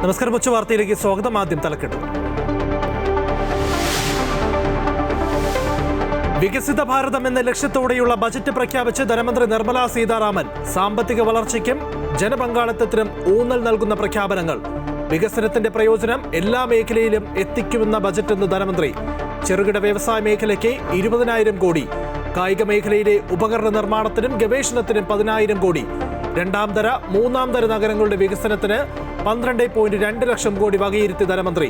നമസ്കാരം. ഉച്ചവാർത്തയിലേക്ക് സ്വാഗതം. ആദ്യം തലക്കെട്ട്. വികസിത ഭാരതം എന്ന ലക്ഷ്യത്തോടെയുള്ള ബജറ്റ് പ്രഖ്യാപിച്ച് ധനമന്ത്രി നിർമ്മലാ സീതാരാമൻ. സാമ്പത്തിക വളർച്ചയ്ക്കും ജനപങ്കാളിത്തത്തിനും ഊന്നൽ നൽകുന്ന പ്രഖ്യാപനങ്ങൾ. വികസനത്തിന്റെ പ്രയോജനം എല്ലാ മേഖലയിലും എത്തിക്കുമെന്ന ബജറ്റെന്ന് ധനമന്ത്രി. ചെറുകിട വ്യവസായ മേഖലയ്ക്ക് 20,000 കോടി. കായിക മേഖലയിലെ ഉപകരണ നിർമ്മാണത്തിനും ഗവേഷണത്തിനും 10,000 കോടി. രണ്ടാം തര മൂന്നാം തര നഗരങ്ങളുടെ വികസനത്തിന് 12.2 ലക്ഷം കോടി വകയിരുത്തി ധനമന്ത്രി.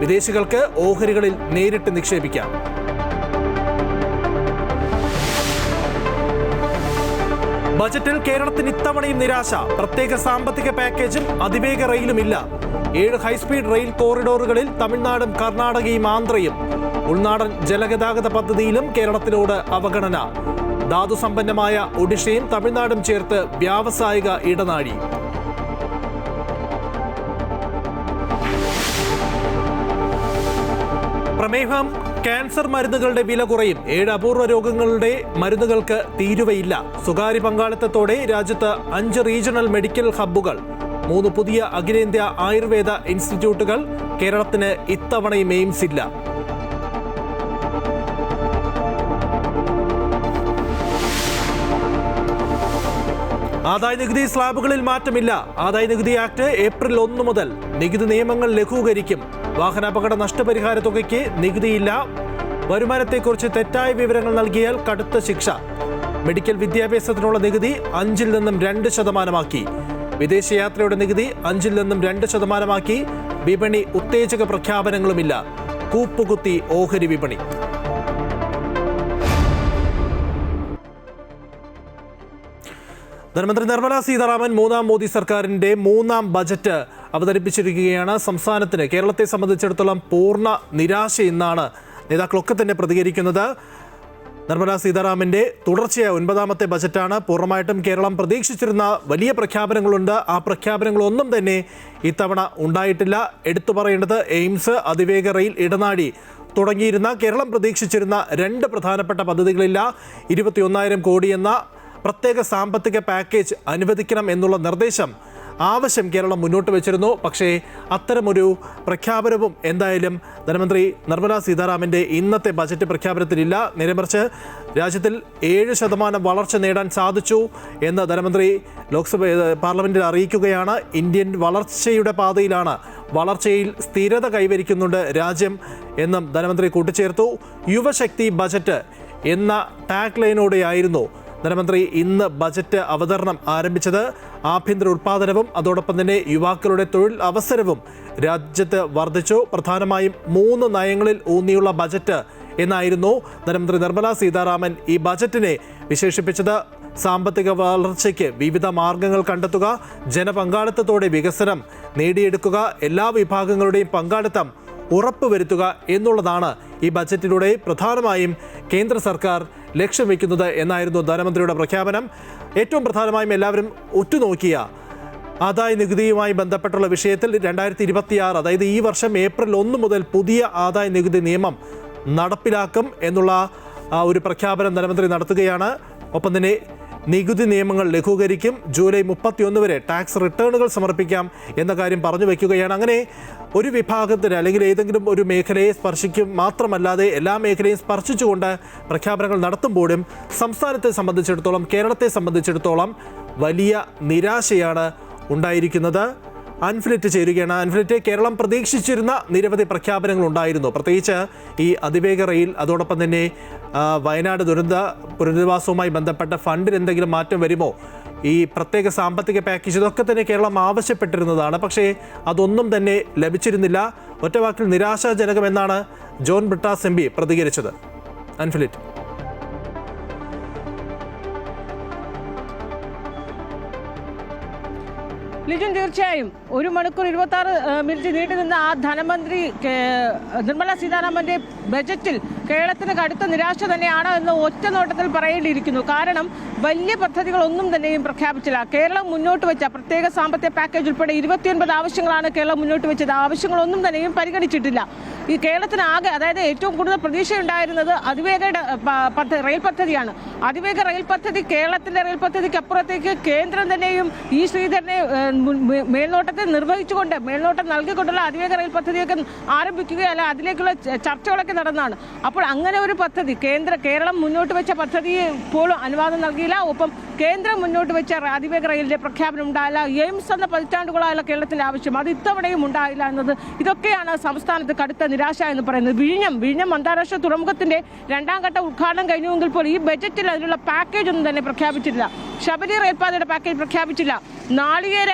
വിദേശികൾക്ക് ഓഹരികളിൽ നേരിട്ട് നിക്ഷേപിക്കാം. ബജറ്റിൽ കേരളത്തിന് ഇത്തവണയും നിരാശ. പ്രത്യേക സാമ്പത്തിക പാക്കേജും അതിവേഗ റെയിലുമില്ല. 7 ഹൈസ്പീഡ് റെയിൽ കോറിഡോറുകളിൽ തമിഴ്നാടും കർണാടകയും ആന്ധ്രയും. ഉൾനാടൻ ജലഗതാഗത പദ്ധതിയിലും കേരളത്തിനോട് അവഗണന. ധാതുസമ്പന്നമായ ഒഡീഷയും തമിഴ്നാടും ചേർത്ത് വ്യാവസായിക ഇടനാഴി. പ്രമേഹം, ക്യാൻസർ മരുന്നുകളുടെ വില കുറയും. 7 അപൂർവ രോഗങ്ങളുടെ മരുന്നുകൾക്ക് തീരുവയില്ല. സ്വകാര്യ പങ്കാളിത്തത്തോടെ രാജ്യത്ത് 5 റീജിയണൽ മെഡിക്കൽ ഹബ്ബുകൾ. 3 പുതിയ അഖിലേന്ത്യാ ആയുർവേദ ഇൻസ്റ്റിറ്റ്യൂട്ടുകൾ. കേരളത്തിന് ഇത്തവണയും എയിംസ് ഇല്ല. ആദായ നികുതി സ്ലാബുകളിൽ മാറ്റമില്ല. ആദായ നികുതി ആക്ട് ഏപ്രിൽ 1 മുതൽ. നികുതി നിയമങ്ങൾ ലഘൂകരിക്കും. വാഹനാപകട നഷ്ടപരിഹാര തുകയ്ക്ക് നികുതിയില്ല. വരുമാനത്തെക്കുറിച്ച് തെറ്റായ വിവരങ്ങൾ നൽകിയാൽ കടുത്ത ശിക്ഷ. മെഡിക്കൽ വിദ്യാഭ്യാസത്തിനുള്ള നികുതി 5-ൽ നിന്നും 2%. വിദേശയാത്രയുടെ നികുതി 5-ൽ നിന്നും 2%. വിപണി ഉത്തേജക പ്രഖ്യാപനങ്ങളുമില്ല. കൂപ്പുകുത്തി ഓഹരി വിപണി. ധനമന്ത്രി നിർമ്മലാ സീതാരാമൻ 3ാം മോദി സർക്കാരിന്റെ 3ാം ബജറ്റ് അവതരിപ്പിച്ചിരിക്കുകയാണ്. സംസ്ഥാനത്തിന്, കേരളത്തെ സംബന്ധിച്ചിടത്തോളം പൂർണ്ണ നിരാശ എന്നാണ് നേതാക്കളൊക്കെ തന്നെ പ്രതികരിക്കുന്നത്. നിർമ്മലാ സീതാരാമന്റെ തുടർച്ചയായ 9ാമത്തെ ബജറ്റാണ്. പൂർണ്ണമായിട്ടും കേരളം പ്രതീക്ഷിച്ചിരുന്ന വലിയ പ്രഖ്യാപനങ്ങളുണ്ട്. ആ പ്രഖ്യാപനങ്ങളൊന്നും തന്നെ ഇത്തവണ ഉണ്ടായിട്ടില്ല. എടുത്തു പറയേണ്ടത് എയിംസ്, അതിവേഗ റെയിൽ, ഇടനാഴി തുടങ്ങിയിരുന്ന കേരളം പ്രതീക്ഷിച്ചിരുന്ന 2 പ്രധാനപ്പെട്ട പദ്ധതികളില്ല. 21,000 കോടി എന്ന പ്രത്യേക സാമ്പത്തിക പാക്കേജ് അനുവദിക്കണം എന്നുള്ള നിർദ്ദേശം, ആവശ്യം കേരളം മുന്നോട്ട് വെച്ചിരുന്നു. പക്ഷേ അത്തരമൊരു പ്രഖ്യാപനവും എന്തായാലും ധനമന്ത്രി നിർമ്മലാ സീതാരാമൻ്റെ ഇന്നത്തെ ബജറ്റ് പ്രഖ്യാപനത്തിലില്ല. നേരെമറിച്ച് രാജ്യത്തിൽ 7% വളർച്ച നേടാൻ സാധിച്ചു എന്ന് ധനമന്ത്രി പാർലമെന്റിൽ അറിയിക്കുകയാണ്. ഇന്ത്യൻ വളർച്ചയുടെ പാതയിലാണ്, വളർച്ചയിൽ സ്ഥിരത കൈവരിക്കുന്നുണ്ട് രാജ്യം എന്നും ധനമന്ത്രി കൂട്ടിച്ചേർത്തു. യുവശക്തി ബജറ്റ് എന്ന ടാഗ് ലൈനോടെയായിരുന്നു ധനമന്ത്രി ഇന്ന് ബജറ്റ് അവതരണം ആരംഭിച്ചത്. ആഭ്യന്തര ഉൽപ്പാദനവും അതോടൊപ്പം തന്നെ യുവാക്കളുടെ തൊഴിൽ അവസരവും രാജ്യത്ത് വർദ്ധിച്ചു. പ്രധാനമായും 3 നയങ്ങളിൽ ഊന്നിയുള്ള ബജറ്റ് എന്നായിരുന്നു ധനമന്ത്രി നിർമ്മലാ സീതാരാമൻ ഈ ബജറ്റിനെ വിശേഷിപ്പിച്ചത്. സാമ്പത്തിക വളർച്ചയ്ക്ക് വിവിധ മാർഗങ്ങൾ കണ്ടെത്തുക, ജനപങ്കാളിത്തത്തോടെ വികസനം നേടിയെടുക്കുക, എല്ലാ വിഭാഗങ്ങളുടെയും പങ്കാളിത്തം ഉറപ്പുവരുത്തുക എന്നുള്ളതാണ് ഈ ബജറ്റിലൂടെ പ്രധാനമായും കേന്ദ്ര സർക്കാർ ലക്ഷ്യം വയ്ക്കുന്നത് എന്നായിരുന്നു ധനമന്ത്രിയുടെ പ്രഖ്യാപനം. ഏറ്റവും പ്രധാനമായും എല്ലാവരും ഉറ്റുനോക്കിയ ആദായ നികുതിയുമായി ബന്ധപ്പെട്ടുള്ള വിഷയത്തിൽ 2026, അതായത് ഈ വർഷം ഏപ്രിൽ 1 മുതൽ പുതിയ ആദായ നികുതി നിയമം നടപ്പിലാക്കും എന്നുള്ള ഒരു പ്രഖ്യാപനം ധനമന്ത്രി നടത്തുകയാണ്. ഒപ്പം തന്നെ നികുതി നിയമങ്ങൾ ലഘൂകരിക്കും. ജൂലൈ 31 വരെ ടാക്സ് റിട്ടേണുകൾ സമർപ്പിക്കാം എന്ന കാര്യം പറഞ്ഞു വയ്ക്കുകയാണ്. അങ്ങനെ ഒരു വിഭാഗത്തിന് അല്ലെങ്കിൽ ഏതെങ്കിലും ഒരു മേഖലയെ സ്പർശിക്കും മാത്രമല്ലാതെ എല്ലാ മേഖലയും സ്പർശിച്ചുകൊണ്ട് പ്രഖ്യാപനങ്ങൾ നടത്തുമ്പോഴും സംസ്ഥാനത്തെ സംബന്ധിച്ചിടത്തോളം, കേരളത്തെ സംബന്ധിച്ചിടത്തോളം വലിയ നിരാശയാണ് ഉണ്ടായിരിക്കുന്നത്. അൻഫ്ലിറ്റ് ചേരുകയാണ്. അൻഫ്ലിറ്റ്, കേരളം പ്രതീക്ഷിച്ചിരുന്ന നിരവധി പ്രഖ്യാപനങ്ങൾ ഉണ്ടായിരുന്നു. പ്രത്യേകിച്ച് ഈ അതിവേഗ റെയിൽ, അതോടൊപ്പം തന്നെ വയനാട് ദുരന്ത പുനരധിവാസവുമായി ബന്ധപ്പെട്ട ഫണ്ടിൽ എന്തെങ്കിലും മാറ്റം വരുമോ, ഈ പ്രത്യേക സാമ്പത്തിക പാക്കേജ്, ഇതൊക്കെ തന്നെ കേരളം ആവശ്യപ്പെട്ടിരുന്നതാണ്. പക്ഷേ അതൊന്നും തന്നെ ലഭിച്ചിരുന്നില്ല. ഒറ്റവാക്കിൽ നിരാശാജനകമെന്നാണ് ജോൺ ബ്രിട്ടാസ് MP പ്രതികരിച്ചത്. അൻഫ്ലിറ്റ്. ലിജൻ, തീർച്ചയായും 1 മണിക്കൂർ 26 മിനിറ്റ് നീണ്ടു നിന്ന ആ ധനമന്ത്രി നിർമ്മലാ സീതാരാമന്റെ ബജറ്റിൽ കേരളത്തിന് കടുത്ത നിരാശ തന്നെയാണ് എന്ന് ഒറ്റ നോട്ടത്തിൽ പറയേണ്ടിയിരിക്കുന്നു. കാരണം വലിയ പദ്ധതികളൊന്നും തന്നെയും പ്രഖ്യാപിച്ചില്ല. കേരളം മുന്നോട്ട് വെച്ച പ്രത്യേക സാമ്പത്തിക പാക്കേജ് ഉൾപ്പെടെ 29 ആവശ്യങ്ങളാണ് കേരളം മുന്നോട്ട് വെച്ചത്. ആവശ്യങ്ങളൊന്നും തന്നെയും പരിഗണിച്ചിട്ടില്ല. ഈ കേരളത്തിന് ആകെ, അതായത് ഏറ്റവും കൂടുതൽ പ്രതീക്ഷയുണ്ടായിരുന്നത് അതിവേഗ റെയിൽ പദ്ധതിയാണ്. അതിവേഗ റെയിൽ പദ്ധതി, കേരളത്തിന്റെ റെയിൽ പദ്ധതിക്ക് അപ്പുറത്തേക്ക് കേന്ദ്രം തന്നെയും ഈ ശ്രീധരനെ മേൽനോട്ടത്തെ നിർവഹിച്ചുകൊണ്ട് മേൽനോട്ടം നൽകിക്കൊണ്ടുള്ള അതിവേഗ റെയിൽ പദ്ധതിയൊക്കെ ആരംഭിക്കുകയല്ല, അതിലേക്കുള്ള ചർച്ചകളൊക്കെ നടന്നതാണ്. അപ്പോൾ അങ്ങനെ ഒരു പദ്ധതി കേരളം മുന്നോട്ട് വെച്ച പദ്ധതി പോലും അനുവാദം നൽകിയില്ല. ഒപ്പം കേന്ദ്രം മുന്നോട്ട് വെച്ച അതിവേഗ റെയിലിന്റെ പ്രഖ്യാപനം ഉണ്ടായില്ല. എയിംസ് എന്ന പതിറ്റാണ്ടുകളായുള്ള കേരളത്തിന്റെ ആവശ്യം അത് ഇത്തവണയും ഉണ്ടായില്ല എന്നത് ഇതൊക്കെയാണ് സംസ്ഥാനത്ത് കടുത്ത നിരാശ എന്ന് പറയുന്നത്. വിഴിഞ്ഞം അന്താരാഷ്ട്ര തുറമുഖത്തിന്റെ 2ാം ഘട്ട ഉദ്ഘാടനം കഴിഞ്ഞുവെങ്കിൽ പോലും ഈ ബജറ്റിൽ അതിനുള്ള പാക്കേജ് ഒന്നും തന്നെ പ്രഖ്യാപിച്ചിട്ടില്ല. ശബരി റെയിൽപാതയുടെ പാക്കേജ് പ്രഖ്യാപിച്ചില്ല. നാളികേര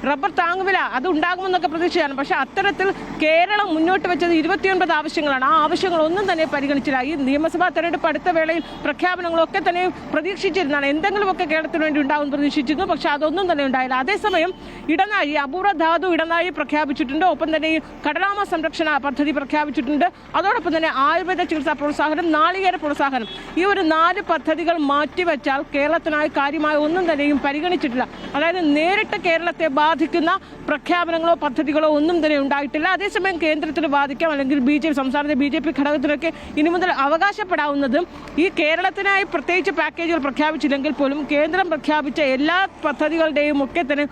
റബ്ബർ താങ്ങുവില അത് ഉണ്ടാകുമെന്നൊക്കെ പ്രതീക്ഷയാണ്. പക്ഷേ അത്തരത്തിൽ കേരളം മുന്നോട്ട് വെച്ചത് 29 ആവശ്യങ്ങളാണ്. ആ ആവശ്യങ്ങളൊന്നും തന്നെ പരിഗണിച്ചില്ല. ഈ നിയമസഭാ തെരഞ്ഞെടുപ്പ് അടുത്ത വേളയിൽ പ്രഖ്യാപനങ്ങളൊക്കെ തന്നെ പ്രതീക്ഷിച്ചിരുന്നതാണ്. എന്തെങ്കിലുമൊക്കെ കേരളത്തിന് വേണ്ടി ഉണ്ടാകും പ്രതീക്ഷിച്ചിരുന്നു. പക്ഷേ അതൊന്നും തന്നെ ഉണ്ടായില്ല. അതേസമയം ഇടനാഴി അപൂർവ ധാതു ഇടനാഴി പ്രഖ്യാപിച്ചിട്ടുണ്ട്. ഒപ്പം തന്നെ ഈ കടലാമ സംരക്ഷണ പദ്ധതി പ്രഖ്യാപിച്ചിട്ടുണ്ട്. അതോടൊപ്പം തന്നെ ആയുർവേദ ചികിത്സാ പ്രോത്സാഹനം, നാളികേര പ്രോത്സാഹനം, ഈ ഒരു 4 പദ്ധതികൾ മാറ്റിവെച്ചാൽ കേരളത്തിനായി കാര്യമായ ഒന്നും തന്നെയും പരിഗണിച്ചിട്ടില്ല. അതായത് നേരിട്ട് കേരളത്തെ ബാധിക്കുന്ന പ്രഖ്യാപനങ്ങളോ പദ്ധതികളോ ഒന്നും തന്നെ ഉണ്ടായിട്ടില്ല. അതേസമയം കേന്ദ്രത്തിന് ബാധിക്കാം, അല്ലെങ്കിൽ സംസ്ഥാനത്തെ BJP ഘടകത്തിനൊക്കെ ഇനി മുതൽ അവകാശപ്പെടാവുന്നതും ഈ കേരളത്തിനായി പ്രത്യേകിച്ച് പാക്കേജുകൾ പ്രഖ്യാപിച്ചില്ലെങ്കിൽ പോലും കേന്ദ്രം പ്രഖ്യാപിച്ച എല്ലാ പദ്ധതികളുടെയും ഒക്കെ തന്നെ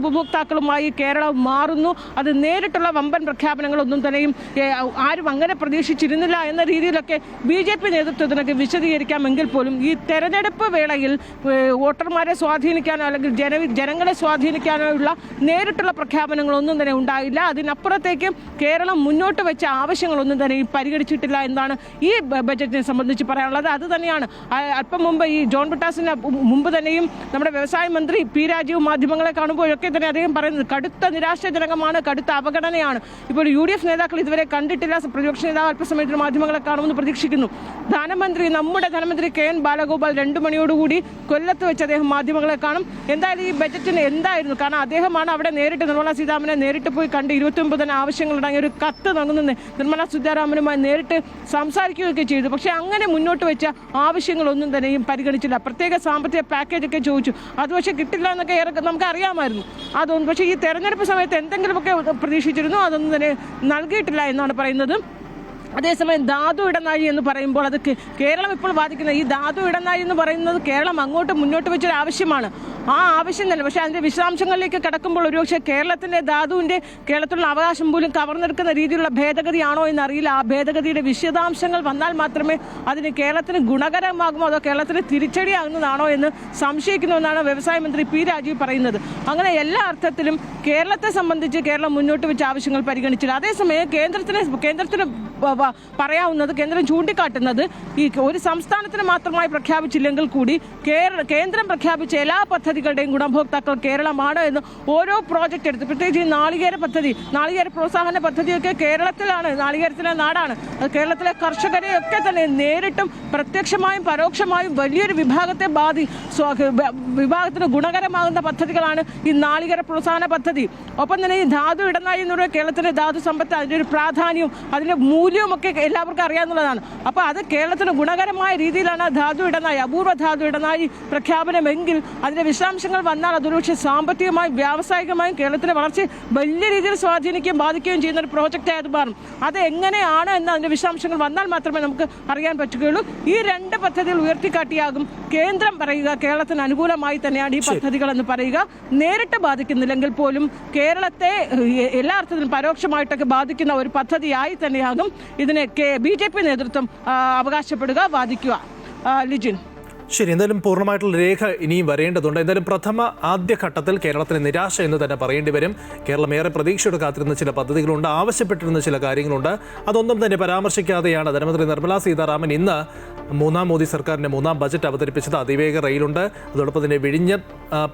ഉപഭോക്താക്കളുമായി കേരളം മാറുന്നു. അത് നേരിട്ടുള്ള വമ്പൻ പ്രഖ്യാപനങ്ങളൊന്നും തന്നെയും ആരും അങ്ങനെ പ്രതീക്ഷിച്ചിരുന്നില്ല എന്ന രീതിയിലൊക്കെ BJP നേതൃത്വത്തിനൊക്കെ വിശദീകരിക്കാമെങ്കിൽ പോലും ഈ തെരഞ്ഞെടുപ്പ് വേളയിൽ വോട്ടർമാരെ സ്വാധീനിക്കാനോ അല്ലെങ്കിൽ ജനങ്ങളെ സ്വാധീനിക്കാനോ ഉള്ള നേരിട്ടുള്ള പ്രഖ്യാപനങ്ങളൊന്നും തന്നെ ഉണ്ടായില്ല. അതിനപ്പുറത്തേക്ക് കേരളം മുന്നോട്ട് വെച്ച ആവശ്യങ്ങളൊന്നും തന്നെ പരിഗണിച്ചിട്ടില്ല എന്നാണ് ഈ ബജറ്റിനെ സംബന്ധിച്ച് പറയാനുള്ളത്. അത് തന്നെയാണ് അല്പം മുമ്പ് ഈ ജോൺ ബ്രിട്ടാസിന് മുമ്പ് തന്നെയും നമ്മുടെ വ്യവസായ മന്ത്രി P. രാജീവ് മാധ്യമങ്ങളെ കാണുമ്പോഴൊക്കെ തന്നെ അദ്ദേഹം പറയുന്നത് കടുത്ത നിരാശാജനകമാണ്, കടുത്ത അവഗണനയാണ്. ഇപ്പോൾ UDF നേതാക്കൾ ഇതുവരെ കണ്ടിട്ടില്ല. പ്രതിപക്ഷ നേതാവ് അല്പസമയത്തിന് മാധ്യമങ്ങളെ കാണുമെന്ന് പ്രതീക്ഷിക്കുന്നു. നമ്മുടെ ധനമന്ത്രി KN ബാലഗോപാൽ 2 മണിയോടുകൂടി കൊല്ലത്ത് വെച്ച് അദ്ദേഹം മാധ്യമങ്ങളെ കാണും. എന്തായാലും ഈ ബജറ്റിന് എന്തായിരുന്നു, കാരണം അദ്ദേഹമാണ് അവിടെ നേരിട്ട് നിർമ്മലാ സീതാരാമനെ നേരിട്ട് പോയി കണ്ട് 29 ആവശ്യങ്ങളുണ്ടായ ഒരു കത്ത് നൽകുന്ന നിർമ്മലാ സീതാരാമനുമായി നേരിട്ട് സംസാരിക്കുകയൊക്കെ ചെയ്തു. പക്ഷേ അങ്ങനെ മുന്നോട്ട് വെച്ച ആവശ്യങ്ങളൊന്നും തന്നെയും പരിഗണിച്ചില്ല. പ്രത്യേക സാമ്പത്തിക പാക്കേജൊക്കെ ചോദിച്ചു. അത് പക്ഷേ കിട്ടില്ല എന്നൊക്കെ നമുക്ക് അറിയാമായിരുന്നു. അതൊന്നും പക്ഷേ ഈ തെരഞ്ഞെടുപ്പ് സമയത്ത് എന്തെങ്കിലുമൊക്കെ പ്രതീക്ഷിച്ചിരുന്നു, അതൊന്നും തന്നെ നൽകിയിട്ടില്ല എന്നാണ് പറയുന്നത്. അതേസമയം ധാതു ഇടനാഴി എന്ന് പറയുമ്പോൾ അത് കേരളം ഇപ്പോൾ ബാധിക്കുന്ന ഈ ധാതു ഇടനാഴി എന്ന് പറയുന്നത് കേരളം അങ്ങോട്ട് മുന്നോട്ട് വെച്ചൊരു ആവശ്യമാണ്. ആ ആവശ്യം തന്നെ, പക്ഷേ അതിൻ്റെ വിശദാംശങ്ങളിലേക്ക് കടക്കുമ്പോൾ ഒരുപക്ഷെ കേരളത്തിൻ്റെ ധാതുവിൻ്റെ കേരളത്തിലുള്ള അവകാശം പോലും കവർന്നെടുക്കുന്ന രീതിയിലുള്ള ഭേദഗതിയാണോ എന്നറിയില്ല. ആ ഭേദഗതിയുടെ വിശദാംശങ്ങൾ വന്നാൽ മാത്രമേ അതിന് കേരളത്തിന് ഗുണകരമാകുമോ അതോ കേരളത്തിന് തിരിച്ചടിയാകുന്നതാണോ എന്ന് സംശയിക്കുന്നുവെന്നാണ് വ്യവസായ മന്ത്രി P. രാജീവ് പറയുന്നത്. അങ്ങനെ എല്ലാ അർത്ഥത്തിലും കേരളത്തെ സംബന്ധിച്ച് കേരളം മുന്നോട്ട് വെച്ച ആവശ്യങ്ങൾ പരിഗണിച്ചില്ല. അതേസമയം കേന്ദ്രത്തിന് പറയാവുന്നത്, കേന്ദ്രം ചൂണ്ടിക്കാട്ടുന്നത് ഈ ഒരു സംസ്ഥാനത്തിന് മാത്രമായി പ്രഖ്യാപിച്ചില്ലെങ്കിൽ കൂടി കേന്ദ്രം പ്രഖ്യാപിച്ച എല്ലാ പദ്ധതികളുടെയും ഗുണഭോക്താക്കൾ കേരളമാണ് എന്ന് ഓരോ പ്രോജക്റ്റ് എടുത്ത്, പ്രത്യേകിച്ച് നാളികേര പ്രോത്സാഹന പദ്ധതിയൊക്കെ കേരളത്തിലാണ്, നാളികേരത്തിലെ നാടാണ്. അത് കേരളത്തിലെ കർഷകരെയൊക്കെ തന്നെ നേരിട്ടും പ്രത്യക്ഷമായും പരോക്ഷമായും വലിയൊരു വിഭാഗത്തിന് ഗുണകരമാകുന്ന പദ്ധതികളാണ് ഈ നാളികേര പ്രോത്സാഹന പദ്ധതി. ഒപ്പം തന്നെ ഈ ധാതു ഇടനാഴി എന്ന് പറയുന്നത് കേരളത്തിൻ്റെ ധാതു സമ്പത്ത്, അതിൻ്റെ ഒരു പ്രാധാന്യവും അതിൻ്റെ മൂല്യവും ഒക്കെ എല്ലാവർക്കും അറിയാവുന്നതാണ്. അപ്പോൾ അത് കേരളത്തിന് ഗുണകരമായ രീതിയിലാണ് ധാതു ഇടനാഴി, അപൂർവ ധാതു ഇടനാഴി പ്രഖ്യാപനമെങ്കിൽ അതിൻ്റെ വിശദാംശങ്ങൾ വന്നാൽ അതൊരുപക്ഷെ സാമ്പത്തികമായും വ്യാവസായികമായും കേരളത്തിൻ്റെ വളർച്ചയെ വലിയ രീതിയിൽ സ്വാധീനിക്കുകയും ബാധിക്കുകയും ചെയ്യുന്ന ഒരു പ്രോജക്റ്റായി അത് മാറും. അത് എങ്ങനെയാണ് എന്ന് അതിൻ്റെ വിശദാംശങ്ങൾ വന്നാൽ മാത്രമേ നമുക്ക് അറിയാൻ പറ്റുകയുള്ളൂ. ഈ 2 പദ്ധതികൾ ഉയർത്തിക്കാട്ടിയാകും കേന്ദ്രം പറയുക കേരളത്തിന് അനുകൂലമായി തന്നെയാണ് ഈ പദ്ധതികൾ എന്ന് പറയുക. നേരിട്ട് ബാധിക്കുന്നില്ലെങ്കിൽ പോലും കേരളത്തെ എല്ലാ അർത്ഥത്തിലും പരോക്ഷമായിട്ടൊക്കെ ബാധിക്കുന്ന ഒരു പദ്ധതിയായി തന്നെയാകും ഇതിനെ BJP നേതൃത്വം അവകാശപ്പെടുക, വാദിക്കുക. ലിജിൻ, ശരി, എന്തായാലും പൂർണ്ണമായിട്ടുള്ള രേഖ ഇനിയും വരേണ്ടതുണ്ട്. എന്തായാലും ആദ്യഘട്ടത്തിൽ കേരളത്തിന് നിരാശ എന്ന് തന്നെ പറയേണ്ടി വരും. കേരളം ഏറെ പ്രതീക്ഷയോടെ കാത്തിരുന്ന ചില പദ്ധതികളുണ്ട്, ആവശ്യപ്പെട്ടിരുന്ന ചില കാര്യങ്ങളുണ്ട്. അതൊന്നും തന്നെ പരാമർശിക്കാതെയാണ് ധനമന്ത്രി നിർമ്മലാ സീതാരാമൻ ഇന്ന് 3ാം മോദി സർക്കാരിൻ്റെ 3ാം ബജറ്റ് അവതരിപ്പിച്ചത്. അതിവേഗ റെയിലുണ്ട്, അതോടൊപ്പം തന്നെ വിഴിഞ്ഞം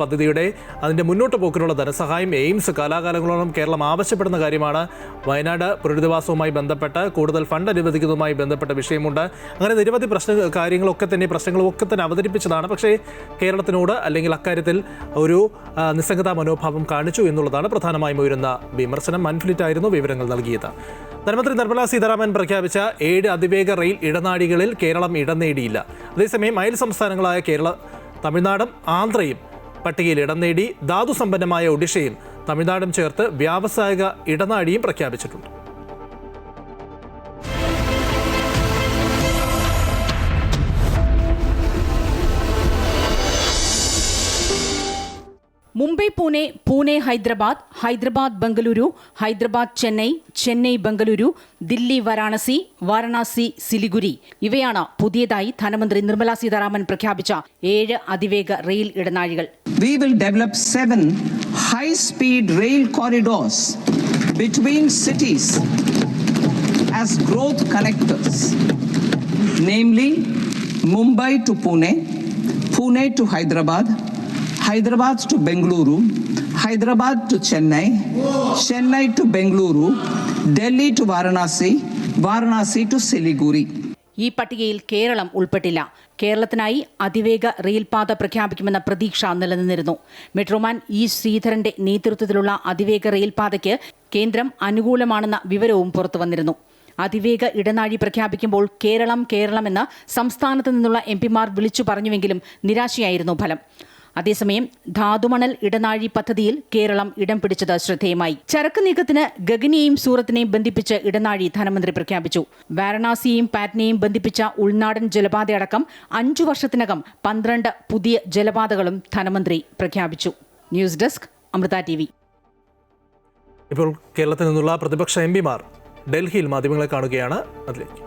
പദ്ധതിയുടെ അതിൻ്റെ മുന്നോട്ട് പോക്കിനുള്ള ധനസഹായം, എയിംസ് കാലാകാലങ്ങളോളം കേരളം ആവശ്യപ്പെടുന്ന കാര്യമാണ്. വയനാട് പുനരധിവാസവുമായി ബന്ധപ്പെട്ട് കൂടുതൽ ഫണ്ട് അനുവദിക്കുന്നതുമായി ബന്ധപ്പെട്ട വിഷയമുണ്ട്. അങ്ങനെ നിരവധി പ്രശ്നങ്ങളൊക്കെ തന്നെ അവതരിപ്പിച്ചതാണ്. പക്ഷേ കേരളത്തിനോട് അല്ലെങ്കിൽ അക്കാര്യത്തിൽ ഒരു നിസ്സംഗതാ മനോഭാവം കാണിച്ചു എന്നുള്ളതാണ് പ്രധാനമായും ഉയരുന്ന വിമർശനം. മൻഫ്ലിറ്റായിരുന്നു വിവരങ്ങൾ നൽകിയത്. ധനമന്ത്രി നിർമ്മലാ സീതാരാമൻ പ്രഖ്യാപിച്ച 7 അതിവേഗ റെയിൽ ഇടനാഴികളിൽ കേരളം ഇടം നേടിയില്ല. അതേസമയം അയൽ സംസ്ഥാനങ്ങളായ തമിഴ്നാടും ആന്ധ്രയും പട്ടികയിൽ ഇടം നേടി. ധാതു സമ്പന്നമായ ഒഡീഷയും തമിഴ്നാടും ചേർത്ത് വ്യാവസായിക ഇടനാഴിയും പ്രഖ്യാപിച്ചിട്ടുണ്ട്. മുംബൈ പൂനെ, പൂനെ ഹൈദരാബാദ്, ഹൈദരാബാദ് ബംഗളൂരു, ഹൈദരാബാദ് ചെന്നൈ, ചെന്നൈ ബംഗളൂരു, ദില്ലി വാരാണസി, വാരണാസി സിലിഗുരി ഇവയാണ് പുതിയതായി ധനമന്ത്രി നിർമ്മല സീതാരാമൻ പ്രഖ്യാപിച്ച 7 അതിവേഗ rail ഇടനാഴികൾ. We will develop 7 high-speed rail corridors between cities as growth connectors, namely Mumbai to Pune, Pune to Hyderabad, Hyderabad to Bengaluru, Hyderabad to Chennai, Chennai to Bengaluru, Delhi to Varanasi, Varanasi to Siliguri. ഈ പട്ടികയിൽ കേരളം ഉൾപ്പെട്ടില്ല. കേരളത്തിനായി അതിവേഗ റെയിൽപാത പ്രഖ്യാപിക്കുമെന്ന പ്രതീക്ഷ നിലനിന്നിരുന്നു. Metro man E ശ്രീധരന്റെ നേതൃത്വത്തിലുള്ള അതിവേഗ റെയിൽപാതയ്ക്ക് കേന്ദ്രം അനുകൂലമാണെന്ന വിവരവും പുറത്തുവന്നിരുന്നു. അതിവേഗ ഇടനാഴി പ്രഖ്യാപിക്കുമ്പോൾ കേരളമെന്ന് സംസ്ഥാനത്ത് നിന്നുള്ള എംപിമാർ വിളിച്ചു പറഞ്ഞുവെങ്കിലും നിരാശയായിരുന്നു ഫലം. അതേസമയം ധാതുമണൽ ഇടനാഴി പദ്ധതിയിൽ കേരളം ഇടം പിടിച്ചത് ശ്രദ്ധേയമായി. ചരക്ക് നീക്കത്തിന് ഗഗനെയും സൂറത്തിനെയും ബന്ധിപ്പിച്ച് ഇടനാഴി ധനമന്ത്രി പ്രഖ്യാപിച്ചു. വാരണാസിയെയും പാറ്റ്നയെയും ബന്ധിപ്പിച്ച ഉൾനാടൻ ജലപാതയടക്കം 5 വർഷത്തിനകം 12 പുതിയ ജലപാതകളും ധനമന്ത്രി പ്രഖ്യാപിച്ചു. News desk Amrita TV. ഇപ്പോൾ കേരളത്തിൽ നിന്നുള്ള പ്രതിപക്ഷ എംപിമാർ ഡൽഹിയിൽ മാധ്യമങ്ങളെ കാണുകയാണ്. അതിലേക്ക്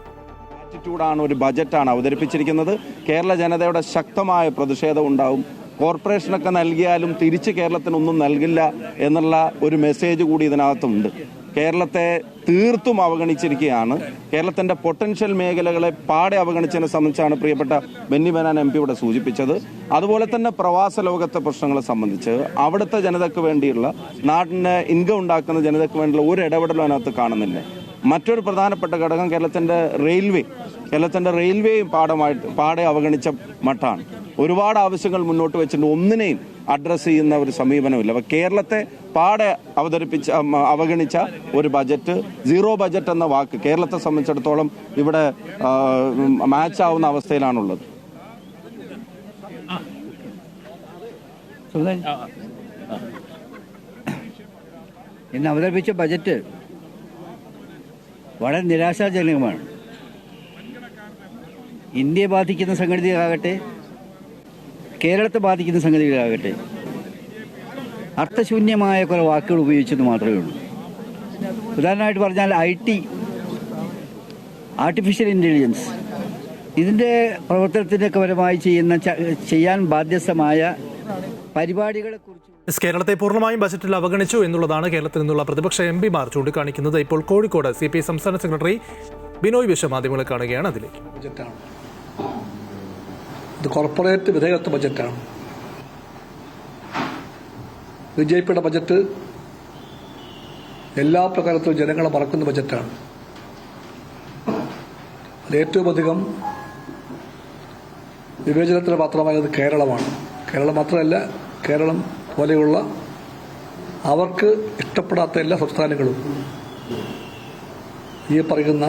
ആറ്റിറ്റ്യൂഡാണ്, ഒരു ബജറ്റാണ് അവതരിപ്പിച്ചിരിക്കുന്നത്. കേരള ജനതയുടെ ശക്തമായ പ്രതിഷേധം ഉണ്ടാവും. കോർപ്പറേഷനൊക്കെ നൽകിയാലും തിരിച്ച് കേരളത്തിനൊന്നും നൽകില്ല എന്നുള്ള ഒരു മെസ്സേജ് കൂടി ഇതിനകത്തുണ്ട്. കേരളത്തെ തീർത്തും അവഗണിച്ചിരിക്കുകയാണ്. കേരളത്തിൻ്റെ പൊട്ടൻഷ്യൽ മേഖലകളെ പാടെ അവഗണിച്ചതിനെ സംബന്ധിച്ചാണ് പ്രിയപ്പെട്ട ബെന്നി ബെഹനാൻ MP ഇവിടെ സൂചിപ്പിച്ചത്. അതുപോലെ തന്നെ പ്രവാസ ലോകത്തെ പ്രശ്നങ്ങളെ സംബന്ധിച്ച് അവിടുത്തെ ജനതയ്ക്ക് വേണ്ടിയുള്ള, നാടിന് ഇൻകം ഉണ്ടാക്കുന്ന ജനതയ്ക്ക് വേണ്ടിയുള്ള ഒരു ഇടപെടലും അതിനകത്ത് കാണുന്നില്ല. മറ്റൊരു പ്രധാനപ്പെട്ട ഘടകം കേരളത്തിൻ്റെ റെയിൽവേയും പാടെ അവഗണിച്ച മട്ടാണ്. ഒരുപാട് ആവശ്യങ്ങൾ മുന്നോട്ട് വെച്ചിട്ടുണ്ട്, ഒന്നിനെയും അഡ്രസ്സ് ചെയ്യുന്ന ഒരു സമീപനമില്ല. അപ്പോൾ കേരളത്തെ പാടെ അവഗണിച്ച ഒരു ബജറ്റ്, സീറോ ബജറ്റ് എന്ന വാക്ക് കേരളത്തെ സംബന്ധിച്ചിടത്തോളം ഇവിടെ മാച്ച് ആവുന്ന അവസ്ഥയിലാണുള്ളത്. ഇന്ന് അവതരിപ്പിച്ച ബജറ്റ് വളരെ നിരാശാജനകമാണ്. ഇന്ത്യയെ ബാധിക്കുന്ന സംഗതികളാകട്ടെ, കേരളത്തെ ബാധിക്കുന്ന സംഗതികളാകട്ടെ, അർത്ഥശൂന്യമായ കുറേ വാക്കുകൾ ഉപയോഗിച്ചെന്ന് മാത്രമേ ഉള്ളൂ. ഉദാഹരണമായിട്ട് പറഞ്ഞാൽ IT, ആർട്ടിഫിഷ്യൽ ഇൻ്റലിജൻസ്, ഇതിൻ്റെ പ്രവർത്തനത്തിനൊക്കെ പരമായി ചെയ്യാൻ ബാധ്യസ്ഥമായ പരിപാടികളെക്കുറിച്ച് കേരളത്തെ പൂർണ്ണമായും ബജറ്റിൽ അവഗണിച്ചു എന്നുള്ളതാണ് കേരളത്തിൽ നിന്നുള്ള പ്രതിപക്ഷ എംപിമാർ ചൂണ്ടിക്കാണിക്കുന്നത്. ഇപ്പോൾ കോഴിക്കോട് CPI സംസ്ഥാന സെക്രട്ടറി ബിനോയ് വിശ്വം മാധ്യമങ്ങളെ കാണുകയാണ്. അതിലേക്ക് ബജറ്റാണ് ഇത്, കോർപ്പറേറ്റ് വിധേയത്വ ബജറ്റാണ്. BJPയുടെ ബജറ്റ് എല്ലാ പ്രകാരത്തിലും ജനങ്ങളെ മറക്കുന്ന ബജറ്റാണ്. അത് ഏറ്റവും അധികം വിവേചനത്തിന് പാത്രമായത് കേരളമാണ്. കേരളം മാത്രമല്ല, കേരളം പോലെയുള്ള അവർക്ക് ഇഷ്ടപ്പെടാത്ത എല്ലാ സംസ്ഥാനങ്ങളും ഈ പറയുന്ന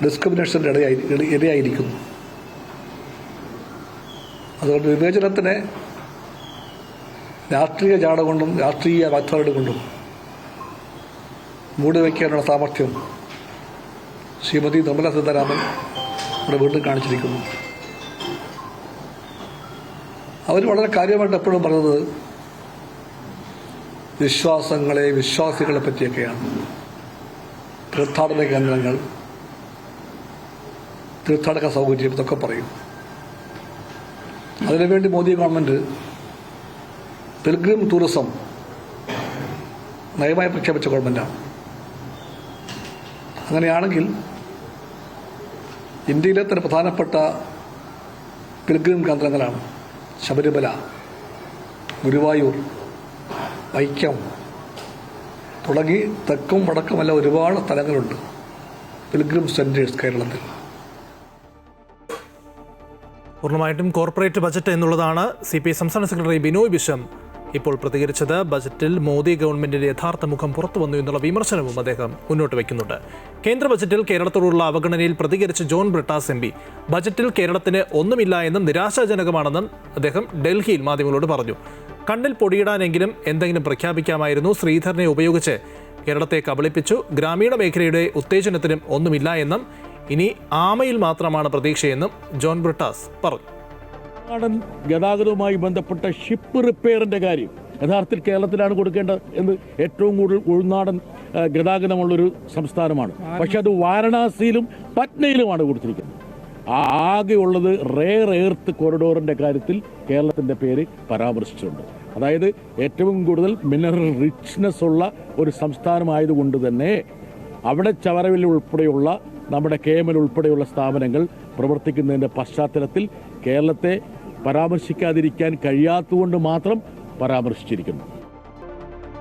ഡിസ്ക്രിമിനേഷൻ്റെ ഇരയായിരിക്കുന്നു. അതുകൊണ്ട് വിവേചനത്തിനെ രാഷ്ട്രീയ ജാട കൊണ്ടും രാഷ്ട്രീയ വാഗ്ദാനം കൊണ്ടും മൂടിവെക്കാനുള്ള സാമർഥ്യം ശ്രീമതി നിർമ്മല സീതാരാമൻ ഇവിടെ വീണ്ടും കാണിച്ചിരിക്കുന്നു. അവർ വളരെ കാര്യമായിട്ട് എപ്പോഴും പറഞ്ഞത് വിശ്വാസികളെ പറ്റിയൊക്കെയാണ്. തീർത്ഥാടന കേന്ദ്രങ്ങൾ, തീർത്ഥാടക സൗകര്യം, ഇതൊക്കെ പറയും. അതിനുവേണ്ടി മോദി ഗവൺമെന്റ് പിൽഗ്രിം ടൂറിസം നയമായി പ്രഖ്യാപിച്ച ഗവൺമെന്റാണ്. അങ്ങനെയാണെങ്കിൽ ഇന്ത്യയിലെ തന്നെ പ്രധാനപ്പെട്ട പിൽഗ്രിം കേന്ദ്രങ്ങളാണ് ശബരിമല, ഗുരുവായൂർ, വൈക്കം തുടങ്ങി തെക്കും വടക്കുമല്ല ഒരുപാട് സ്ഥലങ്ങളുണ്ട് പിൽഗ്രിം സെന്റേഴ്സ് കേരളത്തിൽ. പൂർണ്ണമായിട്ടും കോർപ്പറേറ്റ് ബജറ്റ് എന്നുള്ളതാണ് CPI സംസ്ഥാന സെക്രട്ടറി ബിനോയ് വിശ്വം ഇപ്പോൾ പ്രതികരിച്ചത്. ബജറ്റിൽ മോദി ഗവൺമെന്റിന്റെ യഥാർത്ഥ മുഖം പുറത്തു വന്നു എന്നുള്ള വിമർശനവും അദ്ദേഹം മുന്നോട്ട് വയ്ക്കുന്നുണ്ട്. കേന്ദ്ര ബജറ്റിൽ കേരളത്തോടുള്ള അവഗണനയിൽ പ്രതികരിച്ച ജോൺ ബ്രിട്ടാസ് MP ബജറ്റിൽ കേരളത്തിന് ഒന്നുമില്ല എന്നും നിരാശാജനകമാണെന്നും അദ്ദേഹം ഡൽഹിയിൽ മാധ്യമങ്ങളോട് പറഞ്ഞു. കണ്ണിൽ പൊടിയിടാനെങ്കിലും എന്തെങ്കിലും പ്രഖ്യാപിക്കാമായിരുന്നു. ശ്രീധരനെ ഉപയോഗിച്ച് കേരളത്തെ കബളിപ്പിച്ചു. ഗ്രാമീണ മേഖലയുടെ ഉത്തേജനത്തിനും ഒന്നുമില്ല എന്നും ഇനി ആമയിൽ മാത്രമാണ് പ്രതീക്ഷയെന്നും ജോൺ ബ്രിട്ടാസ് പറഞ്ഞു. ഗതാഗതവുമായി ബന്ധപ്പെട്ട ഷിപ്പ് റിപ്പയറിന്റെ കാര്യം യഥാർത്ഥത്തിൽ കേരളത്തിലാണ് കൊടുക്കേണ്ടത് എന്ന്. ഏറ്റവും കൂടുതൽ ഉൾനാടൻ ഗതാഗതമുള്ളൊരു സംസ്ഥാനമാണ്. പക്ഷെ അത് വാരണാസിയിലും പട്നയിലുമാണ് കൊടുത്തിരിക്കുന്നത്. ആകെയുള്ളത് റെയർ എർത്ത് കോറിഡോറിൻ്റെ കാര്യത്തിൽ കേരളത്തിൻ്റെ പേര് പരാമർശിച്ചിട്ടുണ്ട്. അതായത് ഏറ്റവും കൂടുതൽ മിനറൽ റിച്ച്നെസ് ഉള്ള ഒരു സംസ്ഥാനമായതുകൊണ്ട് തന്നെ അവിടെ ചവറവിൽ ഉൾപ്പെടെയുള്ള നമ്മുടെ KML ഉൾപ്പെടെയുള്ള സ്ഥാപനങ്ങൾ പ്രവർത്തിക്കുന്നതിൻ്റെ പശ്ചാത്തലത്തിൽ കേരളത്തെ പരാമർശിക്കാതിരിക്കാൻ കഴിയാത്തതുകൊണ്ട് മാത്രം പരാമർശിച്ചിരിക്കുന്നു.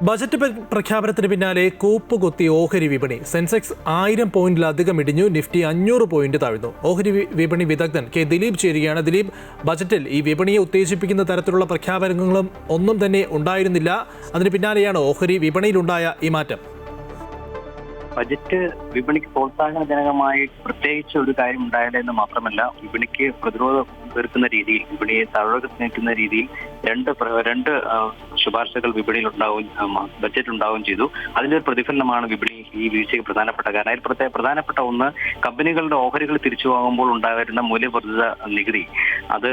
ബജറ്റ് പ്രഖ്യാപനത്തിന് പിന്നാലെ കൂപ്പുകുത്തി ഓഹരി വിപണി. സെൻസെക്സ് 1000 പോയിന്റിലധികം ഇടിഞ്ഞു, നിഫ്റ്റി 500 പോയിന്റ് താഴ്ന്നു. ഓഹരി വിപണി വിദഗ്ധൻ കെ ദിലീപ് ചേരുകയാണ്. ദിലീപ്, ബജറ്റിൽ ഈ വിപണിയെ ഉത്തേജിപ്പിക്കുന്ന തരത്തിലുള്ള പ്രഖ്യാപനങ്ങളും ഒന്നും തന്നെ ഉണ്ടായിരുന്നില്ല. അതിന് പിന്നാലെയാണ് ഓഹരി വിപണിയിലുണ്ടായ ഈ മാറ്റം. ബജറ്റ് വിപണിക്ക് പ്രോത്സാഹനജനകമായി പ്രത്യേകിച്ച് ഒരു കാര്യം ഉണ്ടായില്ല എന്ന് മാത്രമല്ല, വിപണിക്ക് പ്രതിരോധം തീർക്കുന്ന രീതിയിൽ, വിപണിയെ താഴോട്ട് നീക്കുന്ന രീതിയിൽ രണ്ട് ശുപാർശകൾ വിപണിയിൽ ബജറ്റ് ഉണ്ടാവുകയും ചെയ്തു. അതിന്റെ ഒരു പ്രതിഫലനമാണ് വിപണി ഈ വീഴ്ചയ്ക്ക് പ്രധാനപ്പെട്ട കാരണം. അതിൽ പ്രധാനപ്പെട്ട ഒന്ന്, കമ്പനികളുടെ ഓഹരികൾ തിരിച്ചു വാങ്ങുമ്പോൾ ഉണ്ടായിരുന്ന മൂല്യവർദ്ധിത നികുതി അത്